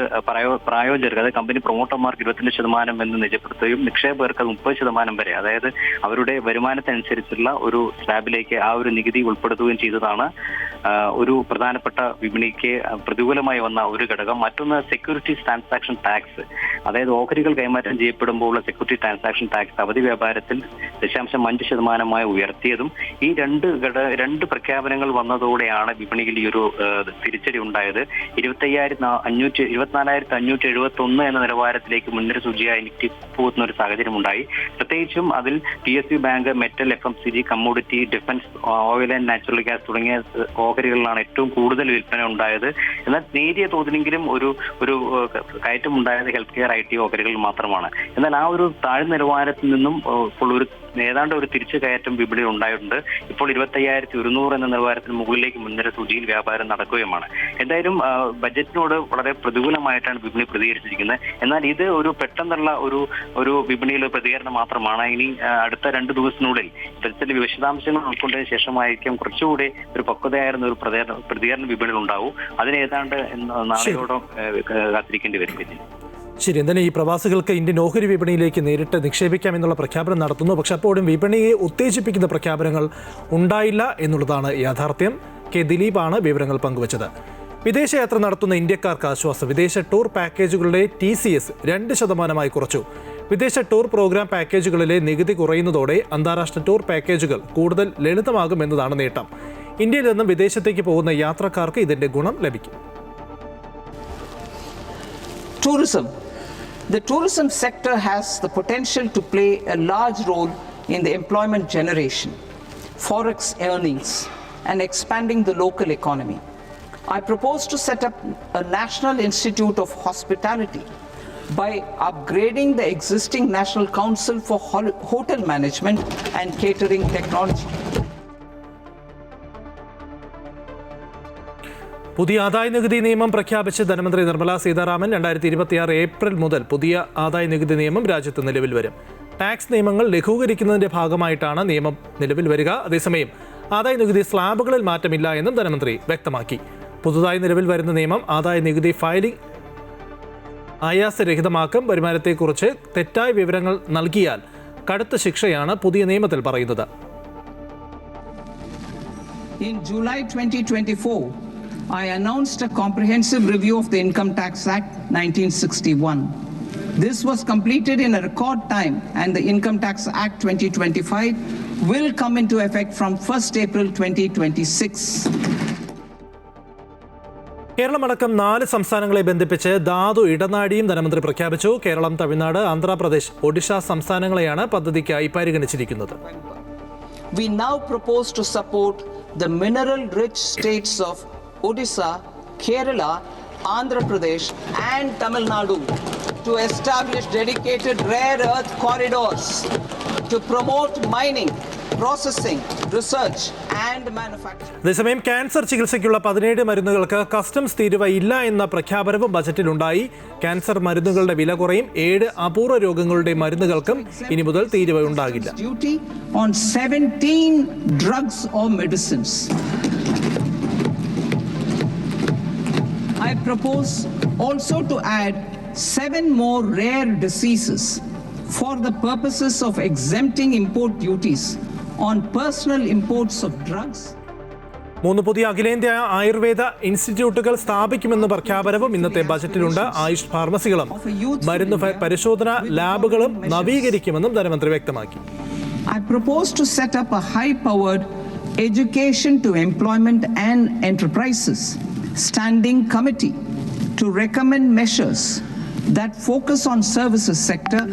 പ്രായോജകർക്ക്, അതായത് കമ്പനി പ്രൊമോട്ടർമാർക്ക് 22% എന്ന് നിജപ്പെടുത്തുകയും നിക്ഷേപകർക്ക് അത് 30% വരെ, അതായത് അവരുടെ വരുമാനത്തിനനുസരിച്ചുള്ള ഒരു സ്ലാബിലേക്ക് ആ ഒരു നികുതി ഉൾപ്പെടുത്തുകയും ചെയ്തതാണ് ഒരു പ്രധാനപ്പെട്ട വിപണിക്ക് പ്രതികൂലമായി വന്ന ഒരു ഘടകം. മറ്റൊന്ന് സെക്യൂരിറ്റീസ് ട്രാൻസാക്ഷൻ ടാക്സ്, അതായത് ഓഹരികൾ കൈമാറ്റം ചെയ്യപ്പെടുമ്പോഴുള്ള സെക്യൂരിറ്റി ട്രാൻസാക്ഷൻ ടാക്സ് അവധി വ്യാപാരത്തിൽ 0.5% ഉയർത്തിയതും. ഈ രണ്ട് പ്രഖ്യാപനങ്ങൾ വന്നതോടെയാണ് വിപണിയിൽ ഈ ഒരു തിരിച്ചടി ഉണ്ടായത്. 24,571 എന്ന നിലവാരത്തിലേക്ക് മുൻനിര സൂചിയായി നിഫ്റ്റി പോകുന്ന ഒരു സാഹചര്യം ഉണ്ടായി. പ്രത്യേകിച്ചും അതിൽ PSU bank, metal, FMCG, commodity, defence, oil and natural gas തുടങ്ങിയ ഓഹരികളിലാണ് ഏറ്റവും കൂടുതൽ വിൽപ്പന ഉണ്ടായത്. എന്നാൽ നേരിയ തോതിലെങ്കിലും ഒരു കയറ്റം ഉണ്ടായത് ഹെൽത്ത് കെയർ, IT ഓഹരികളിൽ മാത്രമാണ്. എന്നാൽ ആ ഒരു താഴ്ന്ന നിലവാരത്തിൽ നിന്നും ഇപ്പോൾ ഏതാണ്ട് ഒരു തിരിച്ചു കയറ്റം വിപണിയിൽ ഉണ്ടായിട്ടുണ്ട്. ഇപ്പോൾ 25,100 എന്ന നിലവാരത്തിന് മുകളിലേക്ക് മുൻനിര സൂചിയിൽ വ്യാപാരം നടക്കുകയുമാണ്. എന്തായാലും ബജറ്റിനോട് വളരെ പ്രതികൂലമായിട്ടാണ് വിപണി പ്രതികരിച്ചിരിക്കുന്നത്. എന്നാൽ ഇത് ഒരു പെട്ടെന്നുള്ള ഒരു വിപണിയിലെ പ്രതികരണം മാത്രമാണ്. ഇനി അടുത്ത 2 ദിവസത്തിനുള്ളിൽ ബജറ്റിലെ വിശദാംശങ്ങൾ ഉൾക്കൊണ്ടതിന് ശേഷമായിരിക്കും കുറച്ചുകൂടി ഒരു പക്വതയായിരുന്ന ഒരു പ്രതികരണം വിപണിയിൽ ഉണ്ടാവും. അതിന് ഏതാണ്ട് നാളെയോടെ കാത്തിരിക്കേണ്ടി വരും. ശരി, എന്തായാലും ഈ പ്രവാസികൾക്ക് ഇന്ത്യൻ ഓഹരി വിപണിയിലേക്ക് നേരിട്ട് നിക്ഷേപിക്കാമെന്നുള്ള പ്രഖ്യാപനം നടത്തുന്നു. പക്ഷെ അപ്പോഴും വിപണിയെ ഉത്തേജിപ്പിക്കുന്ന പ്രഖ്യാപനങ്ങൾ ഉണ്ടായില്ല എന്നുള്ളതാണ് യാഥാർത്ഥ്യം. കെ ദിലീപാണ് വിവരങ്ങൾ പങ്കുവച്ചത്. വിദേശയാത്ര നടത്തുന്ന ഇന്ത്യക്കാർക്ക് ആശ്വാസം. വിദേശ ടൂർ പാക്കേജുകളുടെ TCS 2% കുറച്ചു. വിദേശ ടൂർ പ്രോഗ്രാം പാക്കേജുകളിലെ നികുതി കുറയുന്നതോടെ അന്താരാഷ്ട്ര ടൂർ പാക്കേജുകൾ കൂടുതൽ ലളിതമാകുമെന്നതാണ് നേട്ടം. ഇന്ത്യയിൽ നിന്നും വിദേശത്തേക്ക് പോകുന്ന യാത്രക്കാർക്ക് ഇതിന്റെ ഗുണം ലഭിക്കും. Tourism. The tourism sector has the potential to play a large role in the employment generation, forex earnings, and expanding the local economy. I propose to set up a National Institute of Hospitality by upgrading the existing National Council for Hotel Management and Catering Technology. പുതിയ ആദായ നികുതി നിയമം പ്രഖ്യാപിച്ച് ധനമന്ത്രി Nirmala Sitharaman 2026 April മുതൽ പുതിയ ആദായ നികുതി നിയമം രാജ്യത്ത് നിലവിൽ വരും. ടാക്സ് നിയമങ്ങൾ ലഘൂകരിക്കുന്നതിന്റെ ഭാഗമായിട്ടാണ് നിയമം നിലവിൽ വരിക. അതേസമയം ആദായ നികുതി സ്ലാബുകളിൽ മാറ്റമില്ല എന്നും ധനമന്ത്രി വ്യക്തമാക്കി. പുതുതായി നിലവിൽ വരുന്ന നിയമം ആദായ നികുതി ഫയലിംഗ് ആയാസരഹിതമാക്കും. വരുമാനത്തെക്കുറിച്ച് തെറ്റായ വിവരങ്ങൾ നൽകിയാൽ കടുത്ത ശിക്ഷയാണ് പുതിയ നിയമത്തിൽ പറയുന്നത്. In July 2024, I announced a comprehensive review of the Income Tax Act 1961. This was completed in a record time, and the Income Tax Act 2025 will come into effect from 1st April 2026. കേരളമടക്കം 4 സംസ്ഥാനങ്ങളെ ബന്ധിപ്പിച്ച് ധാതു ഇടനാഴിയും ധനമന്ത്രി പ്രഖ്യാപിച്ചു. കേരളം, തമിഴ്നാട്, ആന്ധ്രാപ്രദേശ്, ഒഡീഷ സംസ്ഥാനങ്ങളെയാണ് പദ്ധതിക്കായി പരിഗണിച്ചിരിക്കുന്നത്. We now propose to support the mineral-rich states of Odisha, Kerala, Andhra Pradesh and Tamil Nadu to establish dedicated rare earth corridors to promote mining, processing, research and manufacturing. അതേസമയം cancer ചികിത്സയ്ക്കുള്ള 17 മരുന്നുകൾക്ക് customs തീരുവ ഇല്ല എന്ന പ്രഖ്യാപനവും ബജറ്റിലുണ്ടായി. Cancer മരുന്നുകളുടെ വില കുറയും. 7 അപൂർവ രോഗങ്ങളുടെ മരുന്നുകൾക്കും ഇനി മുതൽ തീരുവ ഉണ്ടാകില്ല. Duty on 17 drugs or medicines. I propose also to add 7 more rare diseases for the purposes of exempting import duties on personal imports of drugs. 3 പുതിയ അഖിലേന്ത്യാ ആയുർവേദ ഇൻസ്റ്റിറ്റ്യൂട്ടുകൾ സ്ഥാപിക്കുമെന്ന പ്രഖ്യാപനവും ഇന്നത്തെ ബജറ്റിലുണ്ട്. ആയുഷ് ഫാർമസികളും മരുന്ന് പരിശോധന ലാബുകളും നവീകരിക്കുമെന്നും ധനമന്ത്രി വ്യക്തമാക്കി. I propose to set up a high-powered Education to Employment and Enterprises Standing Committee to recommend measures that focus on services sector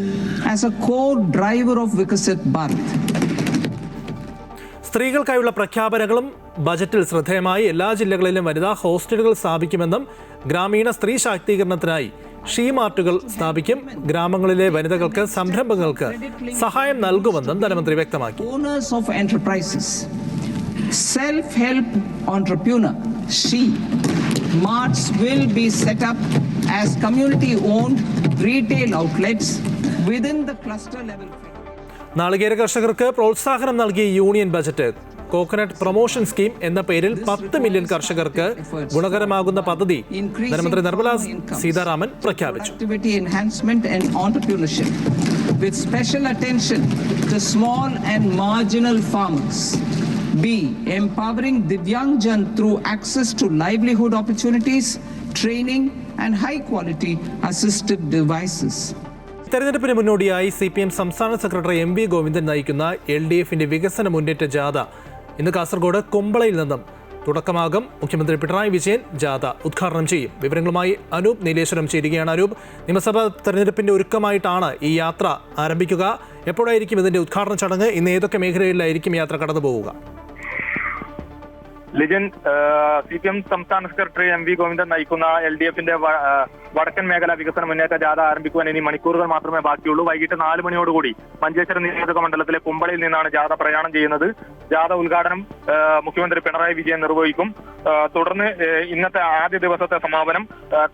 as a core driver of Viksit Bharat. സ്ത്രീകൾക്കായുള്ള പ്രഖ്യാപനങ്ങളും ബജറ്റിൽ ശ്രദ്ധേയമായി. എല്ലാ ജില്ലകളിലും വനിതാ ഹോസ്റ്റലുകൾ സ്ഥാപിക്കുമെന്നും ഗ്രാമീണ സ്ത്രീ ശാക്തീകരണത്തിനായി ഷീ മാർട്ടുകൾ സ്ഥാപിക്കും. ഗ്രാമങ്ങളിലെ വനിതകൾക്ക് സംരംഭങ്ങൾക്ക് സഹായം നൽകുമെന്നും ധനമന്ത്രി വ്യക്തമാക്കി. Owners of enterprises, self-help entrepreneur, She Marts will be set up as community-owned retail outlets within the cluster level. നാളികേര കർഷകർക്ക് പ്രോത്സാഹനം നൽകിയ union budget. Coconut promotion scheme എന്ന പേരിൽ 10 മില്യൺ കർഷകർക്ക് ഗുണകരമാകുന്ന പദ്ധതി ധനമന്ത്രി നിർമ്മല സീതാരാമൻ പ്രഖ്യാപിച്ചു. Enhancement and entrepreneurship with special attention to small and marginal farmers. B. Empowering Divyang Jan through access to livelihood opportunities, training and high quality assistive devices. തെരഞ്ഞെടുപ്പിന് മുന്നോടിയായി CPM സംസ്ഥാന secretary MV Govindan നയിക്കുന്ന LDFന്റെ വികസന മുന്നേറ്റ ജാഥ ഇന്ന് കാസർഗോഡ് കൊമ്പളയിൽ നിന്നും തുടക്കമാകും. മുഖ്യമന്ത്രി പിണറായി വിജയൻ ജാഥ ഉദ്ഘാടനം ചെയ്യും. വിവരങ്ങളുമായി അനൂപ് നീലേശ്വരം ചേരുകയാണ്. അനൂപ്, നിയമസഭാ തെരഞ്ഞെടുപ്പിന്റെ ഒരുക്കമായിട്ടാണ് ഈ യാത്ര ആരംഭിക്കുക. എപ്പോഴായിരിക്കും ഇതിന്റെ ഉദ്ഘാടന ചടങ്ങ്? ഇന്ന് ഏതൊക്കെ മേഖലകളിലായിരിക്കും യാത്ര കടന്നു പോവുക? ലിജൻ, CPM സംസ്ഥാന സെക്രട്ടറി MV ഗോവിന്ദൻ നയിക്കുന്ന LDFന്റെ വടക്കൻ മേഖല വികസന മുന്നേറ്റ ജാഥ ആരംഭിക്കുവാൻ ഇനി മണിക്കൂറുകൾ മാത്രമേ ബാക്കിയുള്ളൂ. വൈകിട്ട് 4 മണിയോടുകൂടി മഞ്ചേശ്വരം നിയോജക മണ്ഡലത്തിലെ കുമ്പളയിൽ നിന്നാണ് ജാഥ പ്രയാണം ചെയ്യുന്നത്. ജാഥ ഉദ്ഘാടനം മുഖ്യമന്ത്രി പിണറായി വിജയൻ നിർവഹിക്കും. തുടർന്ന് ഇന്നത്തെ ആദ്യ ദിവസത്തെ സമാപനം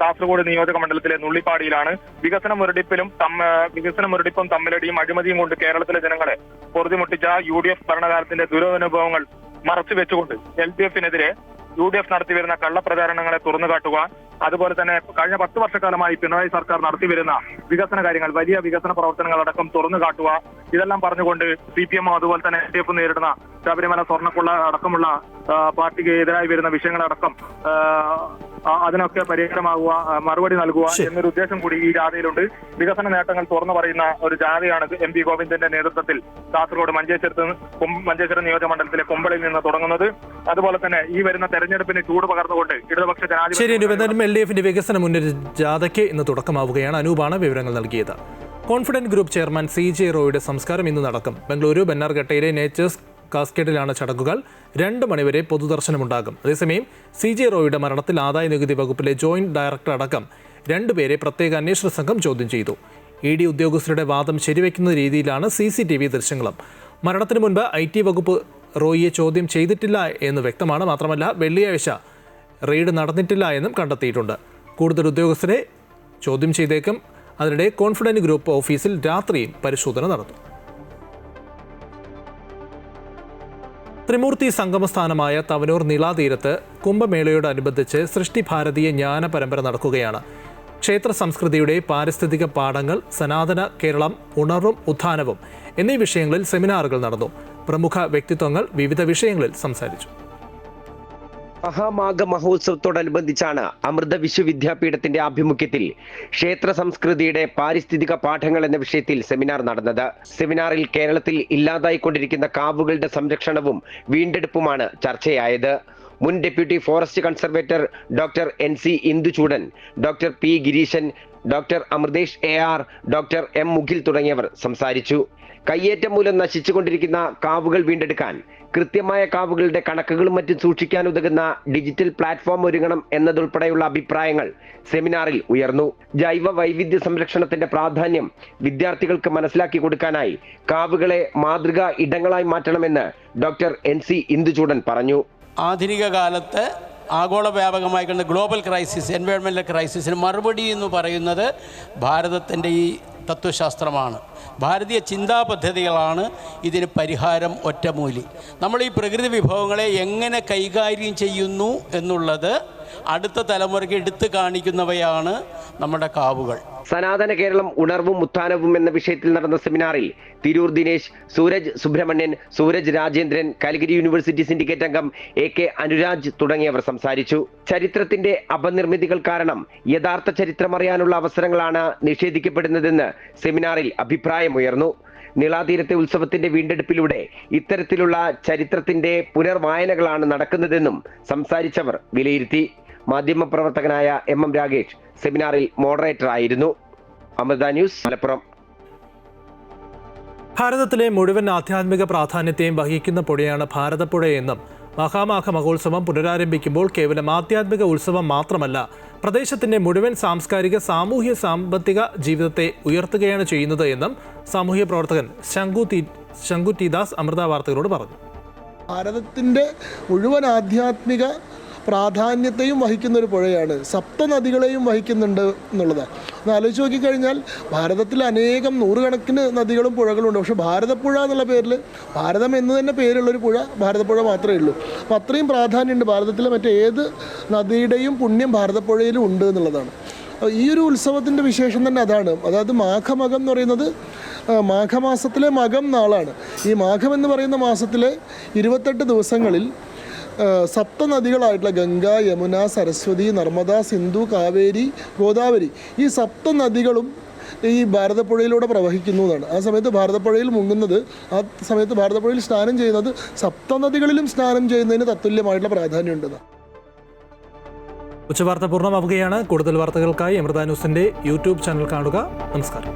കാസർഗോഡ് നിയോജക മണ്ഡലത്തിലെ നുള്ളിപ്പാടിയിലാണ്. വികസന മുരടിപ്പും തമ്മിലടിയും അഴിമതിയും കൊണ്ട് കേരളത്തിലെ ജനങ്ങളെ പൊറുതിമുട്ടിച്ച UDF ഭരണകാലത്തിന്റെ ദുരനുഭവങ്ങൾ മറച്ചുവെച്ചുകൊണ്ട് LDFനെതിരെ UDF നടത്തിവരുന്ന കള്ളപ്രചാരണങ്ങളെ തുറന്നുകാട്ടുക, അതുപോലെ തന്നെ കഴിഞ്ഞ 10 വർഷക്കാലമായി പിണറായി സർക്കാർ നടത്തിവരുന്ന വികസന കാര്യങ്ങൾ, വലിയ വികസന പ്രവർത്തനങ്ങളടക്കം തുറന്നുകാട്ടുക, ഇതെല്ലാം പറഞ്ഞുകൊണ്ട് CPM അതുപോലെ തന്നെ LDF നേരിടുന്ന ശബരിമല സ്വർണ്ണക്കൊള്ള അടക്കമുള്ള പാർട്ടിക്ക് എതിരായി വരുന്ന വിഷയങ്ങളടക്കം അതിനൊക്കെ പരിഹാരമാകുക, മറുപടി നൽകുക എന്നൊരു ഉദ്ദേശം കൂടി ഈ ജാഥയിലുണ്ട്. വികസന നേട്ടങ്ങൾ തുറന്നു പറയുന്ന ഒരു ജാഥയാണ് MV ഗോവിന്ദന്റെ നേതൃത്വത്തിൽ കാസർഗോഡ് മഞ്ചേശ്വരം നിയോജക മണ്ഡലത്തിലെ കൊമ്പളയിൽ നിന്ന് തുടങ്ങുന്നത്. അതുപോലെ തന്നെ ഈ വരുന്ന തെരഞ്ഞെടുപ്പിന് ചൂട് പകർന്നുകൊണ്ട് ഇടതുപക്ഷ ജനാധിപത്യ LDFന്റെ വികസന മുന്നേറ്റ ജാഥയ്ക്ക് ഇന്ന് തുടക്കമാവുകയാണ്. അനൂപാണ് വിവരങ്ങൾ നൽകിയത്. കോൺഫിഡന്റ് ഗ്രൂപ്പ് ചെയർമാൻ CJ റോയിയുടെ സംസ്കാരം ഇന്ന് നടക്കും. ബംഗളൂരു ബന്നാർഘട്ടയിലെ നേച്ചേഴ്സ് കാസ്കേഡിലാണ് ചടങ്ങുകൾ. 2 മണിവരെ പൊതുദർശനമുണ്ടാകും. അതേസമയം CJ റോയിയുടെ മരണത്തിൽ ആദായ നികുതി വകുപ്പിലെ ജോയിന്റ് ഡയറക്ടർ അടക്കം 2 പേരെ പ്രത്യേക അന്വേഷണ സംഘം ചോദ്യം ചെയ്തു. ED ഉദ്യോഗസ്ഥരുടെ വാദം ശരിവെക്കുന്ന രീതിയിലാണ് CCTV ദൃശ്യങ്ങളും. മരണത്തിന് മുൻപ് IT വകുപ്പ് റോയിയെ ചോദ്യം ചെയ്തിട്ടില്ല എന്ന് വ്യക്തമാണ്. മാത്രമല്ല, വെള്ളിയാഴ്ച റെയ്ഡ് നടന്നിട്ടില്ല എന്നും കണ്ടെത്തിയിട്ടുണ്ട്. കൂടുതൽ ഉദ്യോഗസ്ഥരെ ചോദ്യം ചെയ്തേക്കും. അതിനിടെ കോൺഫിഡന്റ് ഗ്രൂപ്പ് ഓഫീസിൽ രാത്രിയും പരിശോധന നടത്തും. ത്രിമൂർത്തി സംഗമസ്ഥാനമായ തവനൂർ നിളാതീരത്ത് കുംഭമേളയോടനുബന്ധിച്ച് സൃഷ്ടി ഭാരതീയ ജ്ഞാന പരമ്പര നടക്കുകയാണ്. ക്ഷേത്ര സംസ്കൃതിയുടെ പാരിസ്ഥിതിക പാഠങ്ങൾ, സനാതന കേരളം, ഉണർവും ഉത്ഥാനവും എന്നീ വിഷയങ്ങളിൽ സെമിനാറുകൾ നടന്നു. പ്രമുഖ വ്യക്തിത്വങ്ങൾ വിവിധ വിഷയങ്ങളിൽ സംസാരിച്ചു. മഹാമാഘ മഹോത്സവത്തോടനുബന്ധിച്ചാണ് അമൃത വിശ്വവിദ്യാപീഠത്തിന്റെ ആഭിമുഖ്യത്തിൽ ക്ഷേത്ര സംസ്കൃതിയുടെ പാരിസ്ഥിതിക പാഠങ്ങൾ എന്ന വിഷയത്തിൽ സെമിനാർ നടന്നത്. സെമിനാറിൽ കേരളത്തിൽ ഇല്ലാതായിക്കൊണ്ടിരിക്കുന്ന കാവുകളുടെ സംരക്ഷണവും വീണ്ടെടുപ്പുമാണ് ചർച്ചയായത്. മുൻ deputy forest conservator doctor NC Induchoodan, doctor P Gireeshan, doctor Amruthesh AR, doctor M Mukhil തുടങ്ങിയവർ സംസാരിച്ചു. കയ്യേറ്റം മൂലം നശിച്ചുകൊണ്ടിരിക്കുന്ന കാവുകൾ വീണ്ടെടുക്കാൻ കൃത്യമായ കാവുകളുടെ കണക്കുകളും മറ്റും സൂക്ഷിക്കാൻ ഉതകുന്ന ഡിജിറ്റൽ പ്ലാറ്റ്ഫോം ഒരുങ്ങണം എന്നതുൾപ്പെടെയുള്ള അഭിപ്രായങ്ങൾ സെമിനാറിൽ ഉയർന്നു. ജൈവ വൈവിധ്യ സംരക്ഷണത്തിന്റെ പ്രാധാന്യം വിദ്യാർത്ഥികൾക്ക് മനസ്സിലാക്കി കൊടുക്കാനായി കാവുകളെ മാതൃകാ ഇടങ്ങളായി മാറ്റണമെന്ന് ഡോക്ടർ NC ഇന്ദുചൂടൻ പറഞ്ഞു. ആധുനിക കാലത്ത് ആഗോള വ്യാപകമായി കണ്ട ഗ്ലോബൽ ക്രൈസിസ്, എൻവയോൺമെൻ്റൽ ക്രൈസിസിന് മറുപടി എന്ന് പറയുന്നത് ഭാരതത്തിൻ്റെ ഈ തത്വശാസ്ത്രമാണ്. ഭാരതീയ ചിന്താ പദ്ധതികളാണ് ഇതിന് പരിഹാരം. ഒറ്റമൂലി നമ്മൾ ഈ പ്രകൃതി വിഭവങ്ങളെ എങ്ങനെ കൈകാര്യം ചെയ്യുന്നു എന്നുള്ളത് അടുത്ത തലമുറയ്ക്ക് എടുത്തു കാണിക്കുന്നവയാണ് നമ്മുടെ കാവുകൾ. സനാതന കേരളം ഉണർവും ഉത്ഥാനവും എന്ന വിഷയത്തിൽ നടന്ന സെമിനാറിൽ തിരൂർ ദിനേശ്, സൂരജ് സുബ്രഹ്മണ്യൻ, സൂരജ് രാജേന്ദ്രൻ, കാലിക്കറ്റ് യൂണിവേഴ്സിറ്റി സിൻഡിക്കേറ്റ് അംഗം AK അനുരാജ് തുടങ്ങിയവർ സംസാരിച്ചു. ചരിത്രത്തിന്റെ അപനിർമ്മിതികൾ കാരണം യഥാർത്ഥ ചരിത്രം അറിയാനുള്ള അവസരങ്ങളാണ് നിഷേധിക്കപ്പെടുന്നതെന്ന് സെമിനാറിൽ അഭിപ്രായമുയർന്നു. നീളാതീരത്തെ ഉത്സവത്തിന്റെ വീണ്ടെടുപ്പിലൂടെ ഇത്തരത്തിലുള്ള ചരിത്രത്തിന്റെ പുനർവായനകളാണ് നടക്കുന്നതെന്നും സംസാരിച്ചവർ വിലയിരുത്തി. മാധ്യമപ്രവർത്തകനായ MM രാഗേഷ് സെമിനാറിൽ മോഡറേറ്റർ ആയിരുന്നു. അമൃത ന്യൂസ്, മലപ്പുറം. ഭാരതത്തിലെ മുഴുവൻ ആധ്യാത്മിക പ്രാധാന്യത്തെയും വഹിക്കുന്ന പുഴയാണ് ഭാരതപ്പുഴയെന്നും മഹാമാഘ മഹോത്സവം പുനരാരംഭിക്കുമ്പോൾ കേവലം ആധ്യാത്മിക ഉത്സവം മാത്രമല്ല, പ്രദേശത്തിന്റെ മുഴുവൻ സാംസ്കാരിക, സാമൂഹ്യ, സാമ്പത്തിക ജീവിതത്തെ ഉയർത്തുകയാണ് ചെയ്യുന്നത് എന്നും സാമൂഹ്യ പ്രവർത്തകൻ ശങ്കു ടി ദാസ് അമൃത വാർത്തകളോട് പറഞ്ഞു. ഭാരതത്തിൻ്റെ മുഴുവൻ ആധ്യാത്മിക പ്രാധാന്യത്തെയും വഹിക്കുന്ന ഒരു പുഴയാണ്, സപ്തനദികളെയും വഹിക്കുന്നുണ്ട് എന്നുള്ളതാണ്. ഒന്ന് ആലോചിച്ച് നോക്കിക്കഴിഞ്ഞാൽ ഭാരതത്തിൽ അനേകം നൂറുകണക്കിന് നദികളും പുഴകളുണ്ട്. പക്ഷേ ഭാരതപ്പുഴ എന്നുള്ള പേരിൽ, ഭാരതം എന്ന് തന്നെ പേരുള്ളൊരു പുഴ ഭാരതപ്പുഴ മാത്രമേ ഉള്ളൂ. അപ്പോൾ അത്രയും പ്രാധാന്യമുണ്ട് ഭാരതത്തിലെ മറ്റേത് നദിയുടെയും പുണ്യം ഭാരതപ്പുഴയിലും ഉണ്ട് എന്നുള്ളതാണ്. ഈ ഒരു ഉത്സവത്തിൻ്റെ വിശേഷം തന്നെ അതാണ്. അതായത് മാഘമകം എന്ന് പറയുന്നത് മാഘമാസത്തിലെ മകം നാളാണ്. ഈ മാഘം എന്ന് പറയുന്ന മാസത്തിലെ 28 ദിവസങ്ങളിൽ സപ്തനദികളായിട്ടുള്ള ഗംഗ, യമുന, സരസ്വതി, നർമ്മദ, സിന്ധു, കാവേരി, ഗോദാവരി, ഈ സപ്തനദികളും ഈ ഭാരതപ്പുഴയിലൂടെ പ്രവഹിക്കുന്നു എന്നാണ്. ആ സമയത്ത് ഭാരതപ്പുഴയിൽ മുങ്ങുന്നത്, ആ സമയത്ത് ഭാരതപ്പുഴയിൽ സ്നാനം ചെയ്യുന്നത് സപ്തനദികളിലും സ്നാനം ചെയ്യുന്നതിന് തത്തുല്യമായിട്ടുള്ള പ്രാധാന്യമുണ്ടെന്ന്. ഉച്ചവാർത്ത പൂർണ്ണമാവുകയാണ്. കൂടുതൽ വാർത്തകൾക്കായി അമൃത ന്യൂസിന്റെ YouTube ചാനൽ കാണുക. നമസ്കാരം.